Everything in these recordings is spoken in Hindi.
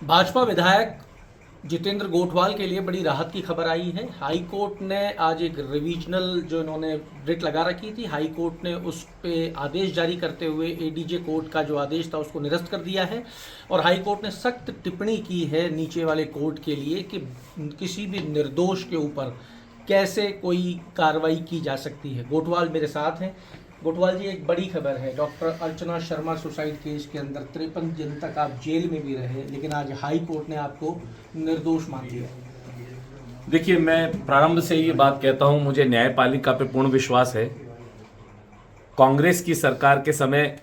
भाजपा विधायक जितेंद्र गोठवाल के लिए बड़ी राहत की खबर आई है। हाई कोर्ट ने आज एक रिविजनल जो इन्होंने रिट लगा रखी थी, हाई कोर्ट ने उस पे आदेश जारी करते हुए एडीजे कोर्ट का जो आदेश था उसको निरस्त कर दिया है। और हाई कोर्ट ने सख्त टिप्पणी की है नीचे वाले कोर्ट के लिए कि किसी भी निर्दोष के ऊपर कैसे कोई कार्रवाई की जा सकती है। गोठवाल मेरे साथ हैं। गोठवाल जी, एक बड़ी खबर है, doctor Archana Sharma suicide case के अंदर 53 दिन तक आप जेल में भी रहे, लेकिन आज हाई कोर्ट ने आपको निर्दोष मान दिया। देखिए, मैं प्रारंभ से ये बात कहता हूं, मुझे न्यायपालिका पे पूर्ण विश्वास है। कांग्रेस की सरकार के समय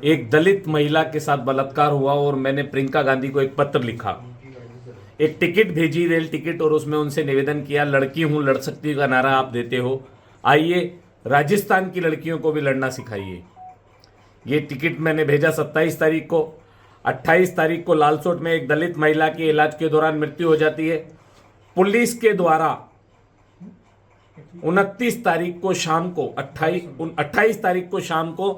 एक दलित महिला के साथ बलात्कार हुआ और मैंने प्रियंका गांधी को एक पत्र लिखा, एक टिकट भेजी, रेल टिकट, और उसमें उनसे निवेदन किया, लड़की हूं, लड़ सकती का नारा आप देते हो, आइए राजस्थान की लड़कियों को भी लड़ना सिखाइए। ये टिकट मैंने भेजा 27 तारीख को। 28 तारीख को लालसोट में एक दलित महिला की इलाज के दौरान मृत्यु हो जाती है। पुलिस के द्वारा 29 तारीख को शाम को 28 तारीख को शाम को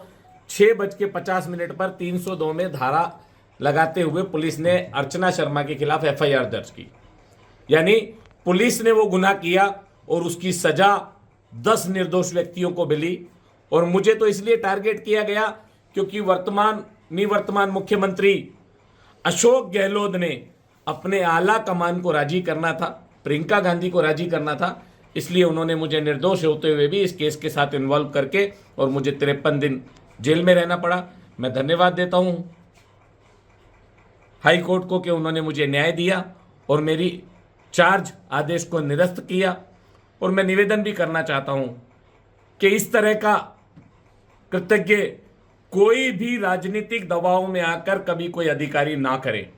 6:50 पर 302 में धारा लगाते हुए पुलिस ने अर्चना शर्मा के खिलाफ एफआईआर दर्ज की। यानी पुलिस ने वो गुनाह किया और उसकी सजा 10 निर्दोष व्यक्तियों को मिली। और मुझे तो इसलिए टारगेट किया गया क्योंकि निवर्तमान मुख्यमंत्री अशोक गहलोत ने अपने आला कमान को राजी करना था, प्रियंका गांधी को राजी करना था, इसलिए उन्होंने मुझे निर्दोष होते हुए भी इस केस के साथ इन्वॉल्व करके और मुझे 53 दिन जेल में रहना पड़ा। मैं धन्यवाद देता हूं हाई कोर्ट को कि उन्होंने मुझे न्याय दिया और मेरी चार्ज आदेश को निरस्त किया। और मैं निवेदन भी करना चाहता हूं कि इस तरह का कृतज्ञ कोई भी राजनीतिक दबाव में आकर कभी कोई अधिकारी ना करे।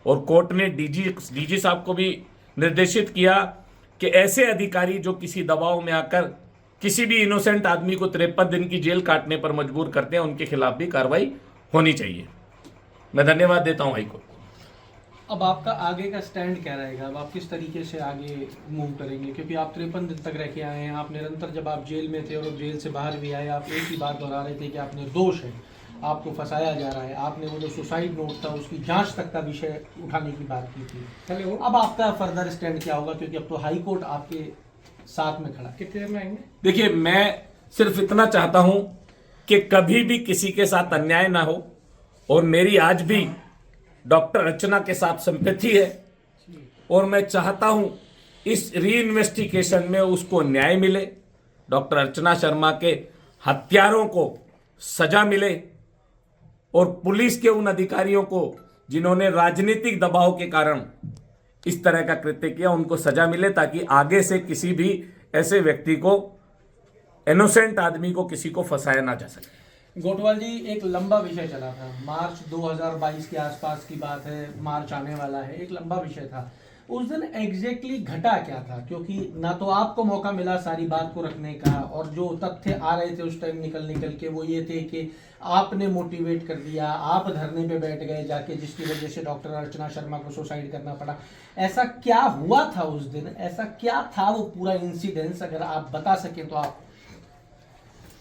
और कोर्ट ने डीजी साहब को भी निर्देशित किया कि ऐसे अधिकारी जो किसी दबाव में आकर किसी भी इनोसेंट आदमी को 53 दिन की जेल काटने पर मजबूर करते हैं, उनके खिलाफ भी कार्रवाई होनी चाहिए। मैं धन्यवाद देता हूं हाईकोर्ट। अब आपका आगे का स्टैंड क्या रहेगा? अब आप किस तरीके से आगे मूव करेंगे? क्योंकि आप 53 दिन तक रह के आए हैं, आप निरंतर, जब आप जेल में थे और जेल से बाहर भी आए, आप एक ही बात दोहरा रहे थे कि आप निर्दोष हैं, आपको फंसाया जा रहा है। आपने वो जो सुसाइड नोट था उसकी जांच तक का विषय उठाने की बात की थी। अब आपका फर्दर स्टैंड क्या होगा? क्योंकि अब तो हाई कोर्ट आपके साथ में खड़ा। कितने देर में आएंगे? देखिए, मैं सिर्फ इतना चाहता हूं कि कभी भी किसी के साथ अन्याय ना हो, और मेरी आज भी डॉक्टर अर्चना के साथ सिंपैथी है और मैं चाहता हूं इस री इन्वेस्टिगेशन में उसको न्याय मिले, डॉक्टर अर्चना शर्मा के हत्यारों को सजा मिले और पुलिस के उन अधिकारियों को जिन्होंने राजनीतिक दबाव के कारण इस तरह का कृत्य किया उनको सजा मिले, ताकि आगे से किसी भी ऐसे व्यक्ति को, इनोसेंट आदमी को, किसी को फंसाया ना जा सके। गोठवाल जी, एक लंबा विषय चला था, मार्च 2022 के आसपास की बात है, मार्च आने वाला है, एक लंबा विषय था। उस दिन एग्जैक्टली घटा क्या था? क्योंकि ना तो आपको मौका मिला सारी बात को रखने का, और जो तथ्य आ रहे थे उस टाइम निकल के वो ये थे कि आपने मोटिवेट कर दिया, आप धरने पे बैठ गए जाके, जिसकी वजह से डॉक्टर अर्चना शर्मा को सुसाइड करना पड़ा। ऐसा क्या हुआ था उस दिन? ऐसा क्या था वो पूरा इंसिडेंस? अगर आप बता सकें तो आप।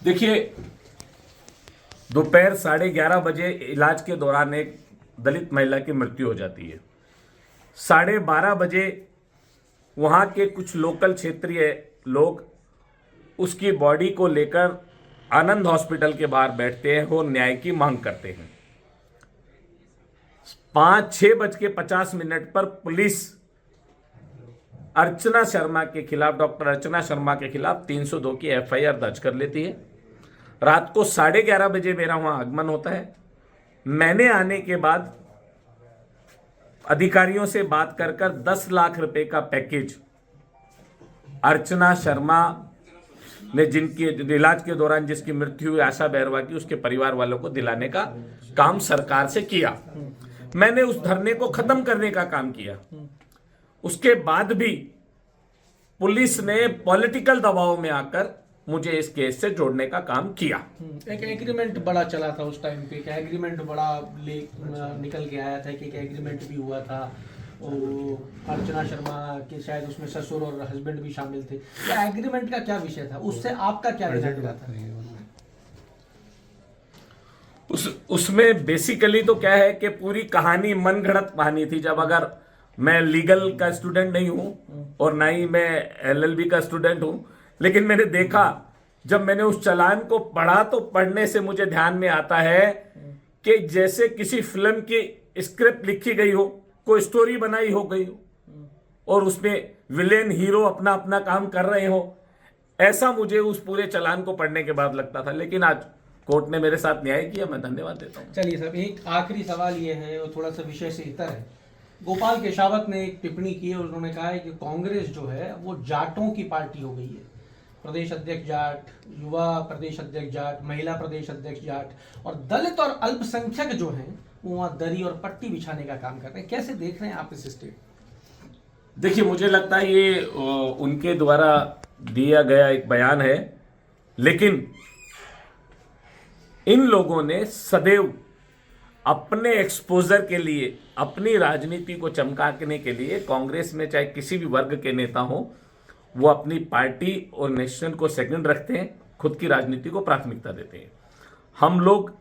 देखिए, दोपहर 11:30 बजे इलाज के दौरान एक दलित महिला की मृत्यु हो जाती है। 12:30 बजे वहाँ के कुछ लोकल क्षेत्रीय लोग उसकी बॉडी को लेकर आनंद हॉस्पिटल के बाहर बैठते हैं और न्याय की मांग करते हैं। 6:50 पर पुलिस अर्चना शर्मा के खिलाफ, डॉक्टर अर्चना शर्मा के खिलाफ 302 की एफआईआर दर्ज कर लेती है। रात को 11:30 बजे मेरा वहां आगमन होता है। मैंने आने के बाद अधिकारियों से बात कर 10 लाख रुपए का पैकेज अर्चना शर्मा ने, जिनकी इलाज के दौरान जिसकी मृत्यु हुई, आशा बैरवा की, उसके परिवार वालों को दिलाने का काम सरकार से किया। मैंने उस धरने को खत्म करने का काम किया। उसके बाद भी पुलिस ने पॉलिटिकल दबाव में आकर मुझे इस केस से जोड़ने का काम किया। एक एग्रीमेंट बड़ा चला था उस टाइम पे, क्या एग्रीमेंट बड़ा निकल के आया था कि एक एग्रीमेंट भी हुआ था, अर्चना शर्मा के शायद उसमें ससुर और हस्बैंड भी शामिल थे। क्या एग्रीमेंट का क्या विषय था? उससे आपका क्या रिजल्ट हुआ था? उसमें बेसिकली तो क्या है कि पूरी कहानी मनगढ़ंत कहानी थी। जब अगर मैं लीगल का स्टूडेंट नहीं हूं और ना ही मैं एलएलबी का स्टूडेंट हूं, लेकिन मैंने देखा, जब मैंने उस चालान को पढ़ा तो पढ़ने से मुझे ध्यान में आता है कि जैसे किसी फिल्म की स्क्रिप्ट लिखी गई हो, कोई स्टोरी बनाई हो गई हो और उसमें विलेन हीरो अपना अपना काम कर रहे हो, ऐसा मुझे उस पूरे चालान को पढ़ने के बाद लगता था। लेकिन आज कोर्ट ने मेरे साथ न्याय किया, मैं धन्यवाद देता हूं। चलिए साहब, एक आखिरी सवाल ये है और थोड़ा सा विषय से इतर है। गोपाल केशावत ने एक टिप्पणी की है और उन्होंने कहा है कि कांग्रेस जो है वो जाटों की पार्टी हो गई है। प्रदेश अध्यक्ष जाट, युवा प्रदेश अध्यक्ष जाट, महिला प्रदेश अध्यक्ष जाट, और दलित और अल्पसंख्यक जो हैं वो वहाँ दरी और पट्टी बिछाने का काम कर रहे हैं। कैसे देख रहे हैं आप इस स्टेट? देखिए, मुझे लगता है ये उनके द्वारा दिया गया एक बयान है, लेकिन इन लोगों ने सदैव अपने एक्सपोजर के लिए, अपनी राजनीति को चमकाने के लिए, कांग्रेस में चाहे किसी भी वर्ग के नेता हो, वो अपनी पार्टी और नेशन को सेकंड रखते हैं, खुद की राजनीति को प्राथमिकता देते हैं। हम लोग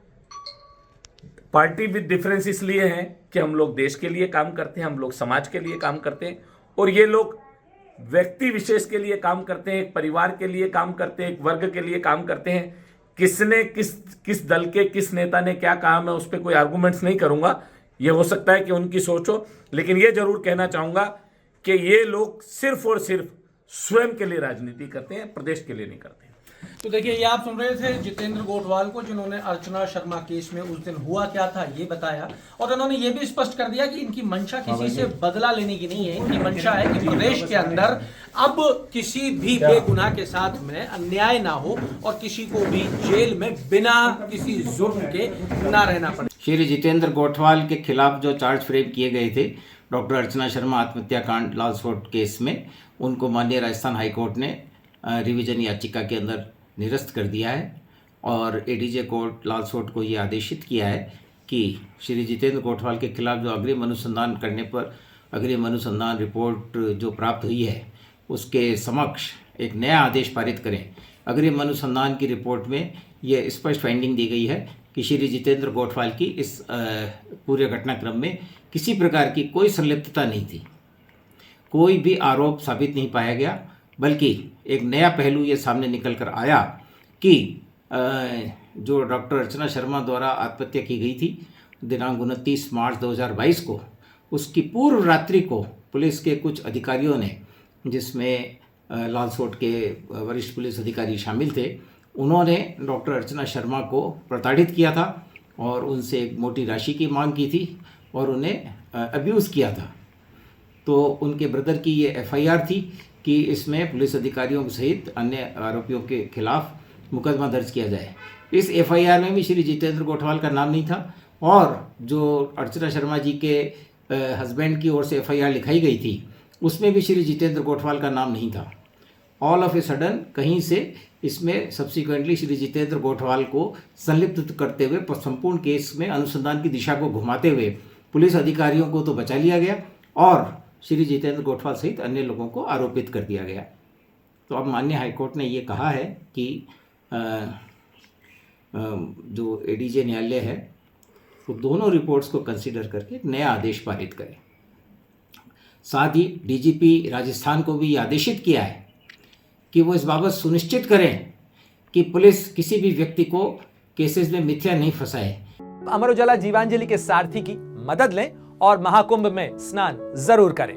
पार्टी विद डिफरेंस इसलिए हैं कि हम लोग देश के लिए काम करते हैं, हम लोग समाज के लिए काम करते हैं, और ये लोग व्यक्ति विशेष के लिए काम करते हैं, एक परिवार के लिए काम करते हैं, एक वर्ग के लिए काम करते हैं। किसने किस दल के किस नेता ने क्या कहा, मैं उस पर कोई आर्गूमेंट्स नहीं करूंगा। ये हो सकता है कि उनकी सोच हो, लेकिन ये जरूर कहना चाहूंगा कि ये लोग सिर्फ और सिर्फ स्वयं के लिए राजनीति करते हैं, प्रदेश के लिए नहीं करते। तो देखिए, ये आप सुन रहे थे जितेंद्र गोठवाल को, जिन्होंने अर्चना शर्मा केस में उस दिन हुआ क्या था ये बताया, और उन्होंने ये भी स्पष्ट कर दिया कि इनकी मंशा किसी से बदला लेने की नहीं है। इनकी मंशा है कि प्रदेश के अंदर अब किसी भी बेगुनाह के साथ में अन्याय ना हो और किसी को भी जेल में बिना किसी जुर्म के ना रहना पड़े। श्री जितेंद्र गोठवाल के खिलाफ जो चार्ज फ्रेम किए गए थे डॉक्टर अर्चना शर्मा आत्महत्या कांड लालसोट केस में, उनको माननीय राजस्थान हाईकोर्ट ने रिवीजन याचिका के अंदर निरस्त कर दिया है और एडीजे कोर्ट लालसोट को ये आदेशित किया है कि श्री जितेंद्र गोठवाल के खिलाफ जो अग्रिम अनुसंधान करने पर अग्रिम अनुसंधान रिपोर्ट जो प्राप्त हुई है उसके समक्ष एक नया आदेश पारित करें। अग्रिम अनुसंधान की रिपोर्ट में ये स्पष्ट फाइंडिंग दी गई है कि श्री जितेंद्र गोठवाल की इस पूरे घटनाक्रम में किसी प्रकार की कोई संलिप्तता नहीं थी, कोई भी आरोप साबित नहीं पाया गया, बल्कि एक नया पहलू ये सामने निकल कर आया कि जो डॉक्टर अर्चना शर्मा द्वारा आत्महत्या की गई थी दिनांक 29 मार्च 2022 को, उसकी पूर्व रात्रि को पुलिस के कुछ अधिकारियों ने, जिसमें लालसोट के वरिष्ठ पुलिस अधिकारी शामिल थे, उन्होंने डॉक्टर अर्चना शर्मा को प्रताड़ित किया था और उनसे एक मोटी राशि की मांग की थी और उन्हें अब्यूज़ किया था। तो उनके ब्रदर की ये एफआईआर थी कि इसमें पुलिस अधिकारियों सहित अन्य आरोपियों के खिलाफ मुकदमा दर्ज किया जाए। इस एफआईआर में भी श्री जितेंद्र गोठवाल का नाम नहीं था और जो अर्चना शर्मा जी के हस्बैंड की ओर से एफआईआर लिखाई गई थी उसमें भी श्री जितेंद्र गोठवाल का नाम नहीं था। ऑल ऑफ ए सडन कहीं से इसमें सब्सिक्वेंटली श्री जितेंद्र गोठवाल को संलिप्त करते हुए संपूर्ण केस में अनुसंधान की दिशा को घुमाते हुए पुलिस अधिकारियों को तो बचा लिया गया और श्री जितेंद्र गोठवाल सहित अन्य लोगों को आरोपित कर दिया गया। तो अब माननीय हाईकोर्ट ने ये कहा है कि जो एडीजे न्यायालय है वो दोनों रिपोर्ट्स को कंसीडर करके एक नया आदेश पारित करे। साथ ही डीजीपी राजस्थान को भी आदेशित किया है कि वो इस बाबत सुनिश्चित करें कि पुलिस किसी भी व्यक्ति को केसेस में मिथ्या नहीं फंसाए। अमर उजाला जीवांजलि के सारथी की मदद लें और महाकुंभ में स्नान जरूर करें।